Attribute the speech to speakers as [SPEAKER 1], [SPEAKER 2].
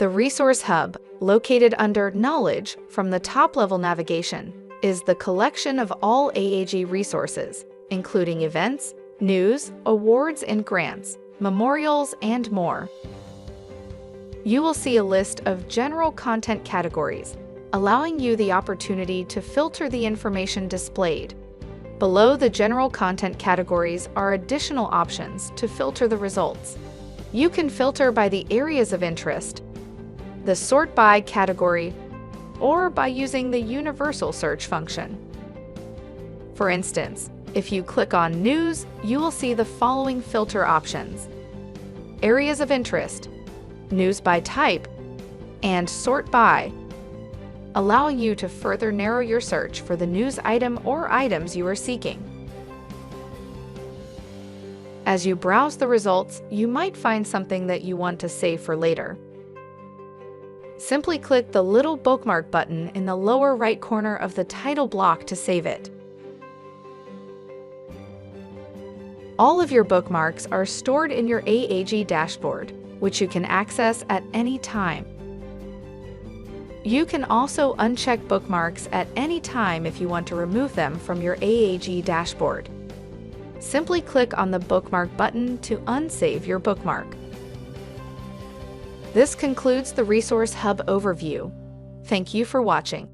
[SPEAKER 1] The Resource Hub, located under Knowledge from the top-level navigation, is the collection of all AAG resources, including events, news, awards and grants, memorials, and more. You will see a list of general content categories, allowing you the opportunity to filter the information displayed. Below the general content categories are additional options to filter the results. You can filter by the areas of interest, the sort by category, or by using the universal search function. For instance, if you click on News, you will see the following filter options: areas of interest, news by type, and sort by, allowing you to further narrow your search for the news item or items you are seeking. As you browse the results, you might find something that you want to save for later. Simply click the little bookmark button in the lower right corner of the title block to save it. All of your bookmarks are stored in your AAG dashboard, which you can access at any time. You can also uncheck bookmarks at any time if you want to remove them from your AAG dashboard. Simply click on the bookmark button to unsave your bookmark. This concludes the Resource Hub overview. Thank you for watching.